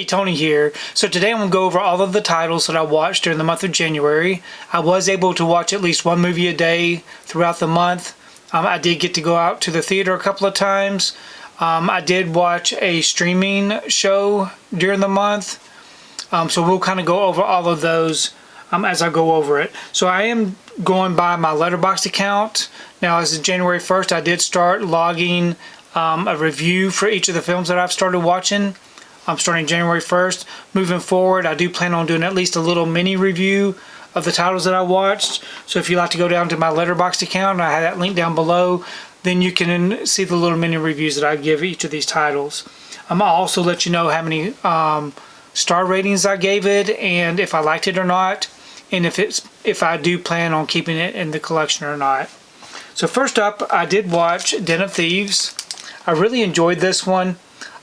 Tony here. So today I'm going to go over all of the titles that I watched during the month of January. I was able to watch at least one movie a day throughout the month. I did get to go out to the theater a couple of times. I did watch a streaming show during the month. So we'll kind of go over all of those as I go over it. So I am going by my Letterboxd account. Now as of January 1st, I did start logging a review for each of the films that I've started watching. I'm starting January 1st. Moving forward, I do plan on doing at least a little mini review of the titles that I watched. So if you'd like to go down to my Letterboxd account, I have that link down below, then you can see the little mini reviews that I give each of these titles. I'll also let you know how many star ratings I gave it, and if I liked it or not, and if I do plan on keeping it in the collection or not. So first up, I did watch Den of Thieves. I really enjoyed this one.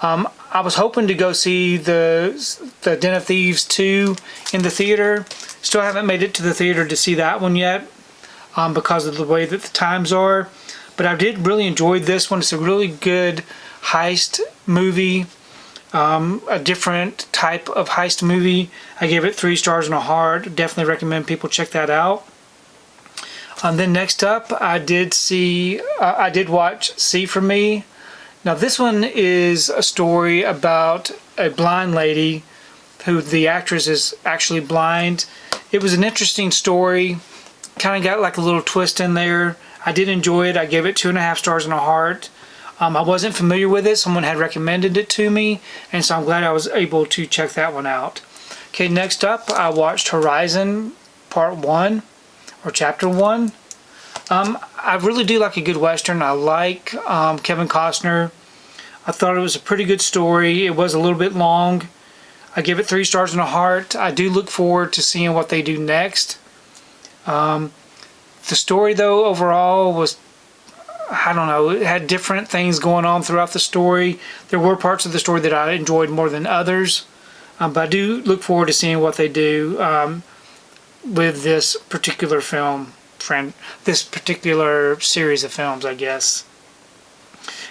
I was hoping to go see the Den of Thieves 2 in the theater. Still haven't made it to the theater to see that one yet because of the way that the times are. But I did really enjoy this one. It's a really good heist movie, a different type of heist movie. I gave it 3 stars and a heart. Definitely recommend people check that out. Then next up, I did watch See For Me. Now this one is a story about a blind lady who the actress is actually blind. It was an interesting story. Kind of got like a little twist in there. I did enjoy it. I gave it 2.5 stars and a heart. I wasn't familiar with it. Someone had recommended it to me, and so I'm glad I was able to check that one out. Okay, next up, I watched Horizon Part 1, or Chapter 1. I really do like a good Western. I like Kevin Costner. I thought it was a pretty good story. It was a little bit long. I give it 3 stars and a heart. I do look forward to seeing what they do next. The story, though, overall was, I don't know, it had different things going on throughout the story. There were parts of the story that I enjoyed more than others. But I do look forward to seeing what they do with this particular film. This particular series of films, I guess.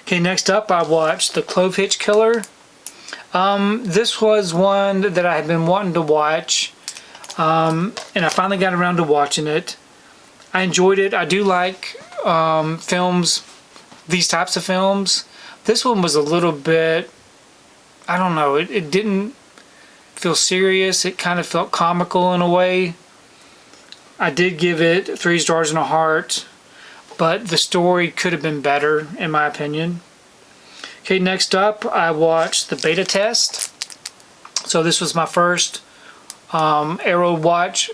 Okay, next up I watched The Clove Hitch Killer. This was one that I had been wanting to watch, and I finally got around to watching it. I enjoyed it. I do like films, these types of films. This one was a little bit, I don't know, it didn't feel serious. It kind of felt comical in a way. I did give it 3 stars and a heart, but the story could have been better, in my opinion. Okay, next up, I watched The Beta Test. So this was my first Arrow watch.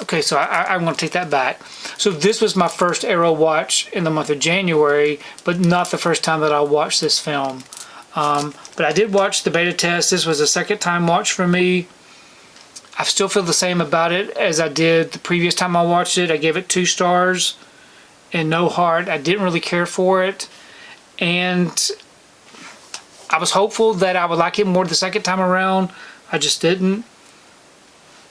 Okay, so I'm going to take that back. So this was my first Arrow watch in the month of January, but not the first time that I watched this film. But I did watch The Beta Test. This was a second time watch for me. I still feel the same about it as I did the previous time I watched it. I gave it 2 stars and no heart. I didn't really care for it, and I was hopeful that I would like it more the second time around. I just didn't.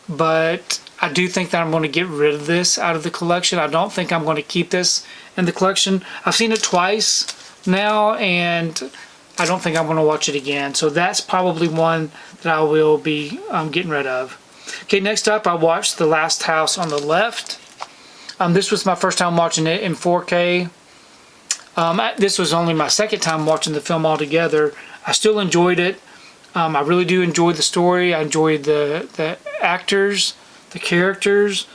But I do think that I'm going to get rid of this out of the collection. I don't think I'm going to keep this in the collection. I've seen it twice now, and I don't think I'm going to watch it again. So that's probably one that I will be getting rid of. Okay, next up I watched The Last House on the Left. This was my first time watching it in 4K. This was only my second time watching the film altogether. I still enjoyed it. I really do enjoy the story. I enjoyed the actors, the characters.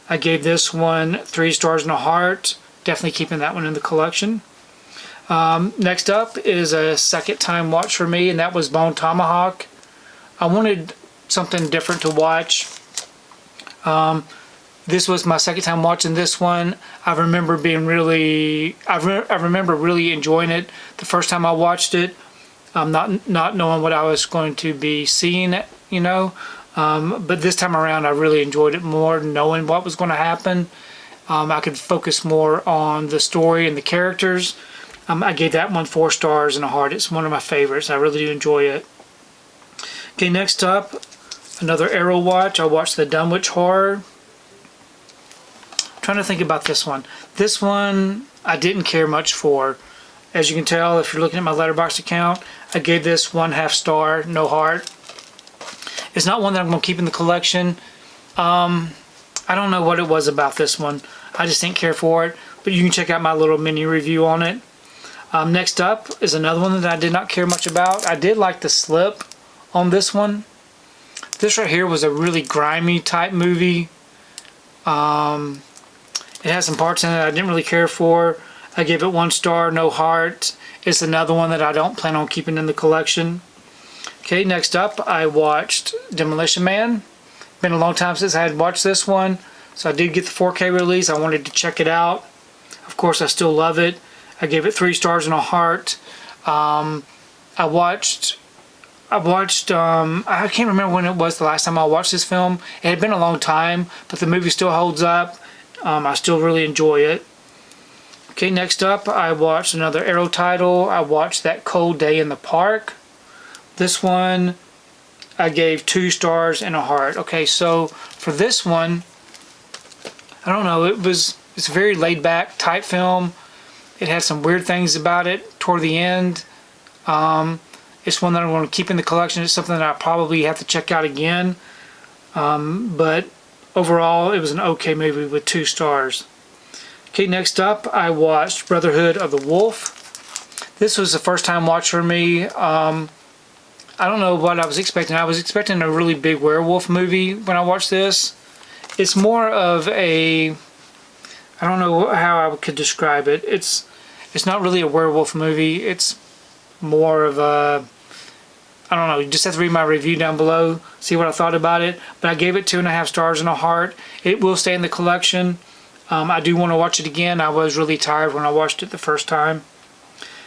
I gave this one 3 stars and a heart. Definitely keeping that one in the collection. Next up is a second time watch for me, and that was Bone Tomahawk. I wanted something different to watch. This was my second time watching this one. I remember really enjoying it the first time I watched it. Not knowing what I was going to be seeing, you know. But this time around I really enjoyed it more, knowing what was going to happen. I could focus more on the story and the characters. I gave that one 4 stars and a heart. It's one of my favorites. I really do enjoy it. Okay, next up, another Arrow watch. I watched the Dunwich Horror. I'm trying to think about this one. This one I didn't care much for. As you can tell, if you're looking at my Letterboxd account, I gave this 1/2 star, no heart. It's not one that I'm going to keep in the collection. I don't know what it was about this one. I just didn't care for it. But you can check out my little mini review on it. Next up is another one that I did not care much about. I did like the slip on this one. This right here was a really grimy type movie. It has some parts in it I didn't really care for. I gave it 1 star, no heart. It's another one that I don't plan on keeping in the collection. Okay, next up I watched Demolition Man. Been a long time since I had watched this one, so I did get the 4K release. I wanted to check it out. Of course, I still love it. I gave it 3 stars and a heart. I can't remember when it was the last time I watched this film. It had been a long time, but the movie still holds up. I still really enjoy it. Okay, next up I watched another Arrow title. I watched That Cold Day in the Park. This one I gave 2 stars and a heart. Okay, so for this one, I don't know, it's a very laid back type film. It had some weird things about it toward the end. It's one that I want to keep in the collection. It's something that I probably have to check out again. But overall, it was an okay movie with 2 stars. Okay, next up, I watched Brotherhood of the Wolf. This was a first time watch for me. I don't know what I was expecting. I was expecting a really big werewolf movie when I watched this. It's more of a, I don't know how I could describe it. It's not really a werewolf movie. It's more of a, I don't know, you just have to read my review down below, see what I thought about it. But I gave it 2.5 stars and a heart. It will stay in the collection. I do want to watch it again. I was really tired when I watched it the first time.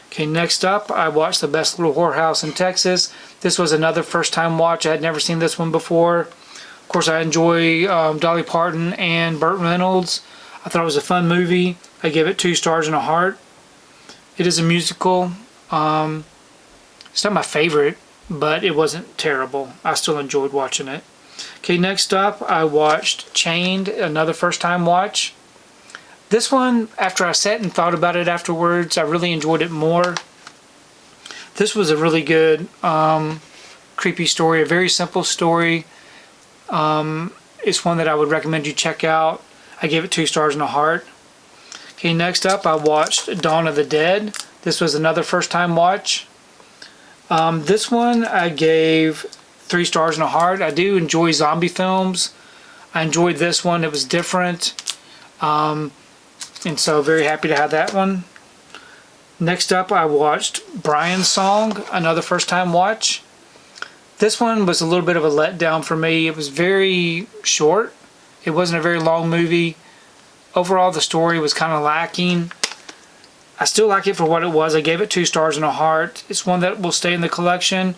Okay, next up, I watched The Best Little Whorehouse in Texas. This was another first time watch. I had never seen this one before. Of course, I enjoy Dolly Parton and Burt Reynolds. I thought it was a fun movie. I gave it 2 stars and a heart. It is a musical. It's not my favorite, but it wasn't terrible. I still enjoyed watching it. Okay, next up, I watched Chained, another first time watch. This one, after I sat and thought about it afterwards, I really enjoyed it more. This was a really good, creepy story, a very simple story. It's one that I would recommend you check out. I gave it 2 stars and a heart. Okay, next up I watched Dawn of the Dead. This was another first time watch. This one I gave 3 stars and a heart. I do enjoy zombie films. I enjoyed this one. It was different. And so very happy to have that one. Next up I watched Brian's Song, another first time watch. This one was a little bit of a letdown for me. It was very short. It wasn't a very long movie. Overall the story was kind of lacking. I still like it for what it was. I gave it 2 stars and a heart. It's one that will stay in the collection.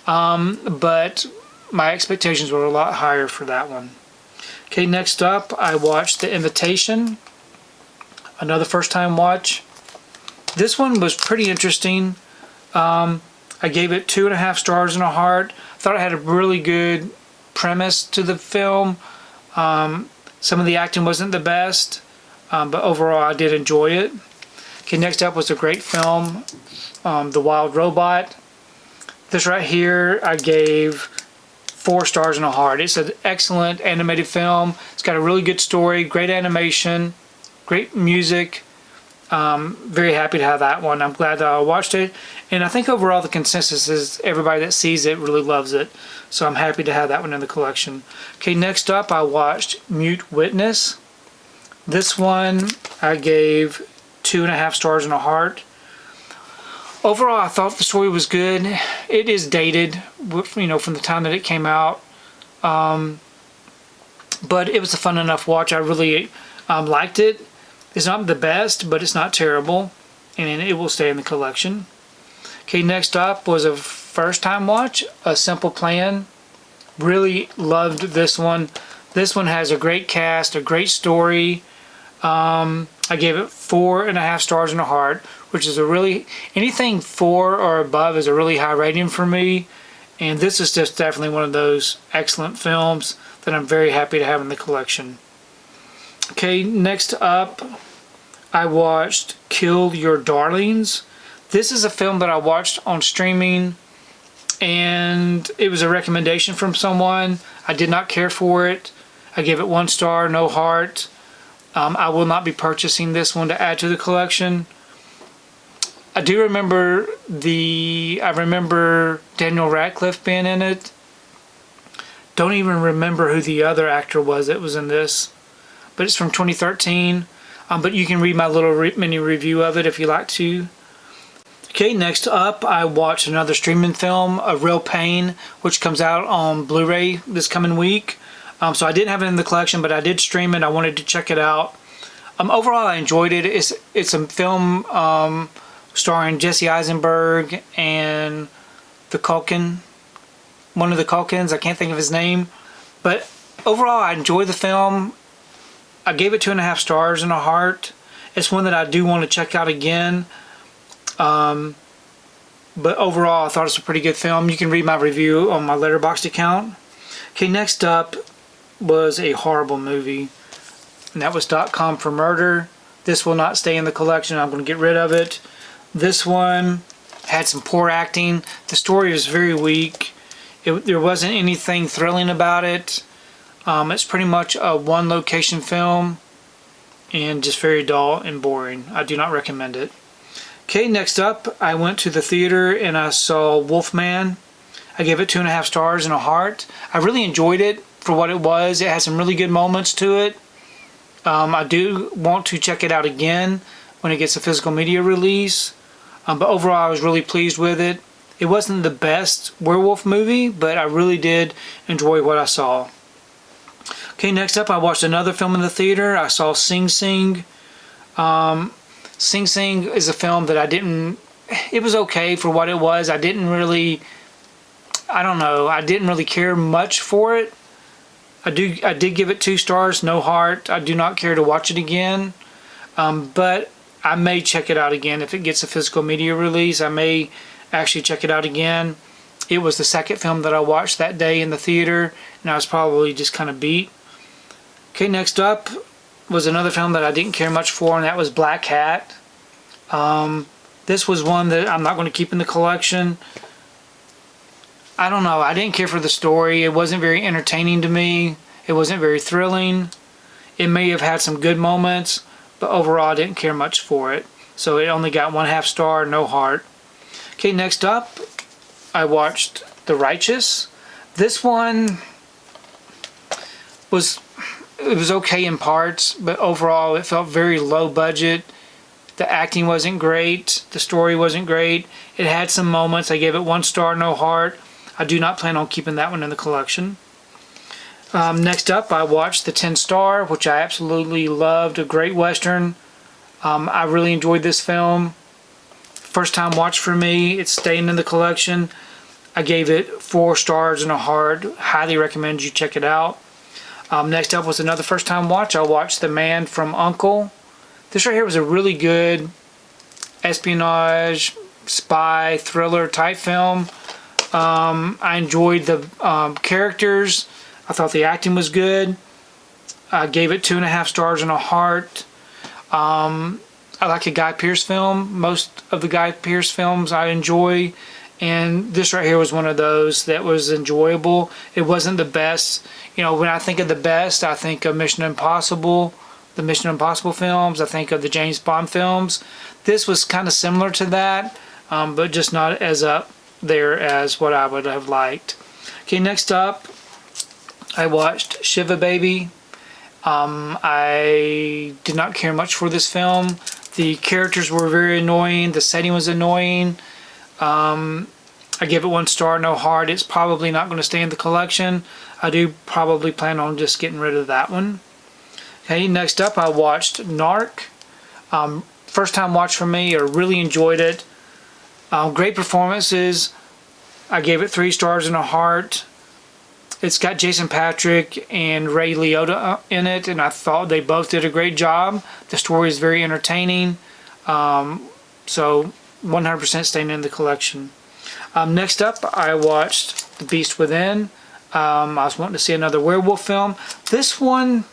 But my expectations were a lot higher for that one. Okay, next up I watched The Invitation, another first time watch. This one was pretty interesting. I gave it 2.5 stars and a heart. I thought it had a really good premise to the film. Some of the acting wasn't the best, but overall I did enjoy it. Okay, next up was a great film, The Wild Robot. This right here I gave 4 stars and a heart. It's an excellent animated film. It's got a really good story, great animation, great music. Very happy to have that one. I'm glad that I watched it, and I think overall the consensus is everybody that sees it really loves it, so I'm happy to have that one in the collection. Okay, next up I watched Mute Witness. This one I gave 2.5 stars and a heart. Overall I thought the story was good. It is dated, you know, from the time that it came out, but it was a fun enough watch. I really liked it. It's not the best, but it's not terrible, and it will stay in the collection. Okay, next up was a first time watch, A Simple Plan. Really loved this one. This one has a great cast, a great story. I gave it 4.5 stars and a heart, which is a really, anything 4 or above is a really high rating for me, and this is just definitely one of those excellent films that I'm very happy to have in the collection. Okay, next up I watched Kill Your Darlings. This is a film that I watched on streaming. and it was a recommendation from someone. I did not care for it. I gave it 1 star, no heart. I will not be purchasing this one to add to the collection. I do remember I remember Daniel Radcliffe being in it. Don't even remember who the other actor was that was in this, but it's from 2013. But you can read my little mini review of it if you like to. Okay, next up, I watched another streaming film, A Real Pain, which comes out on Blu-ray this coming week. So I didn't have it in the collection, but I did stream it. I wanted to check it out. Overall, I enjoyed it. It's a film starring Jesse Eisenberg and one of the Culkins. I can't think of his name. But overall, I enjoyed the film. I gave it 2.5 stars and a heart. It's one that I do want to check out again. But overall, I thought it's a pretty good film. You can read my review on my Letterboxd account. Okay, next up was a horrible movie, and that was .com for Murder. This will not stay in the collection. I'm going to get rid of it. This one had some poor acting. The story was very weak. There wasn't anything thrilling about it. It's pretty much a one-location film and just very dull and boring. I do not recommend it. Okay, next up, I went to the theater and I saw Wolfman. I gave it 2.5 stars and a heart. I really enjoyed it for what it was. It had some really good moments to it. I do want to check it out again when it gets a physical media release. But overall, I was really pleased with it. It wasn't the best werewolf movie, but I really did enjoy what I saw. Okay, next up, I watched another film in the theater. I saw Sing Sing. Sing Sing is a film that it was okay for what it was. I didn't really care much for it. I did give it 2 stars, no heart. I do not care to watch it again. But I may check it out again if it gets a physical media release. I may actually check it out again. It was the second film that I watched that day in the theater, and I was probably just kind of beat. Okay, next up was another film that I didn't care much for, and that was Black Hat. This was one that I'm not going to keep in the collection. I don't know. I didn't care for the story. It wasn't very entertaining to me. It wasn't very thrilling. It may have had some good moments, but overall I didn't care much for it. So it only got 1/2 star, no heart. Okay, next up, I watched The Righteous. This one was okay in parts, but overall it felt very low budget. The acting wasn't great. The story wasn't great. It had some moments. I gave it 1 star, no heart. I do not plan on keeping that one in the collection. Next up, I watched The 10 Star, which I absolutely loved. A great Western. I really enjoyed this film. First time watch for me. It's staying in the collection. I gave it 4 stars and a heart. Highly recommend you check it out. Next up was another first time watch. I watched The Man from U.N.C.L.E. This right here was a really good espionage, spy, thriller type film. I enjoyed the characters. I thought the acting was good. I gave it 2.5 stars and a heart. I like a Guy Pearce film. Most of the Guy Pearce films I enjoy, and this right here was one of those that was enjoyable. It wasn't the best. You know, when I think of the best, I think of Mission Impossible, the Mission Impossible films. I think of the James Bond films. This was kind of similar to that, but just not as up there as what I would have liked. Okay, next up, I watched Shiva Baby. I did not care much for this film. The characters were very annoying. The setting was annoying. I gave it 1 star, no heart. It's probably not going to stay in the collection. I do probably plan on just getting rid of that one. Okay, next up I watched Narc. First time watch for me. I really enjoyed it. Great performances. I gave it 3 stars and a heart. It's got Jason Patrick and Ray Liotta in it, and I thought they both did a great job. The story is very entertaining, so 100% staying in the collection. Next up, I watched The Beast Within. I was wanting to see another werewolf film. This one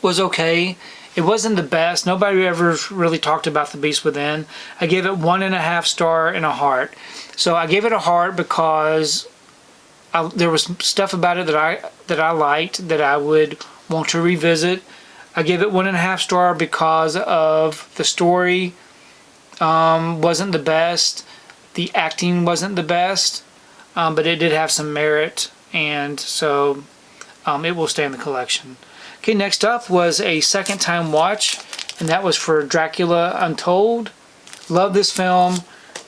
was okay. It wasn't the best. Nobody ever really talked about The Beast Within. I gave it 1.5 star and a heart. So I gave it a heart because there was stuff about it that I liked, that I would want to revisit. I gave it 1.5 star because of the story wasn't the best. The acting wasn't the best, but it did have some merit, and so it will stay in the collection. Okay, next up was a second time watch, and that was for Dracula Untold. Love this film.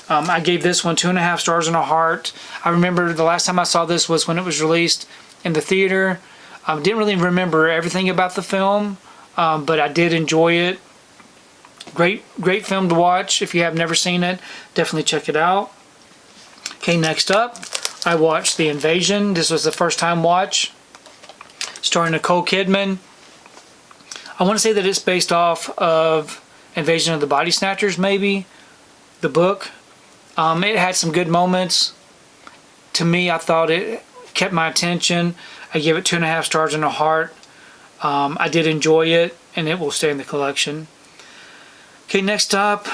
I gave this one 2.5 stars and a heart. I remember the last time I saw this was when it was released in the theater. Didn't really remember everything about the film, but I did enjoy it. Great film to watch. If you have never seen it, definitely check it out. Okay, next up, I watched The Invasion. This was the first time watch, starring Nicole Kidman. I want to say that it's based off of Invasion of the Body Snatchers, maybe, the book. It had some good moments. To me, I thought it kept my attention. I gave it 2.5 stars and a heart. I did enjoy it, and it will stay in the collection. Okay, next up,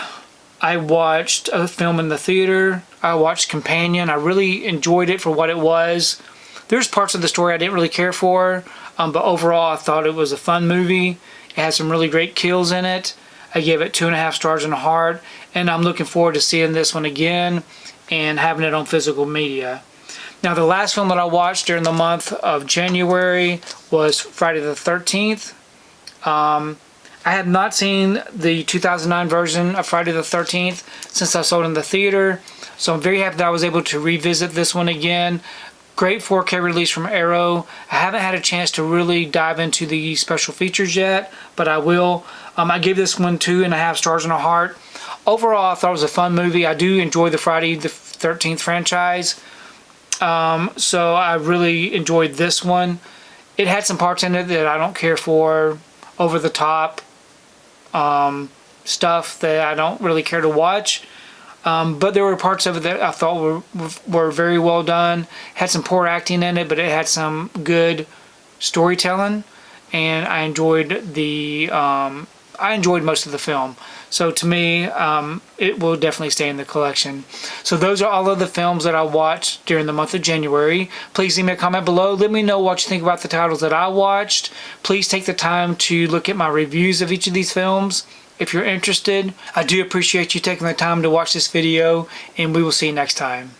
I watched a film in the theater. I watched Companion. I really enjoyed it for what it was. There's parts of the story I didn't really care for, but overall I thought it was a fun movie. It had some really great kills in it. I gave it 2.5 stars and a heart, and I'm looking forward to seeing this one again and having it on physical media. Now, the last film that I watched during the month of January was Friday the 13th. I had not seen the 2009 version of Friday the 13th since I saw it in the theater, so I'm very happy that I was able to revisit this one again. Great 4K release from Arrow. I haven't had a chance to really dive into the special features yet, but I will. I gave this one 2.5 stars and a heart. Overall, I thought it was a fun movie. I do enjoy the Friday the 13th franchise, so I really enjoyed this one. It had some parts in it that I don't care for, over the top stuff that I don't really care to watch. But there were parts of it that I thought were very well done. Had some poor acting in it, but it had some good storytelling, and I enjoyed most of the film. So to me, it will definitely stay in the collection. So those are all of the films that I watched during the month of January. Please leave me a comment below. Let me know what you think about the titles that I watched. Please take the time to look at my reviews of each of these films if you're interested. I do appreciate you taking the time to watch this video, and we will see you next time.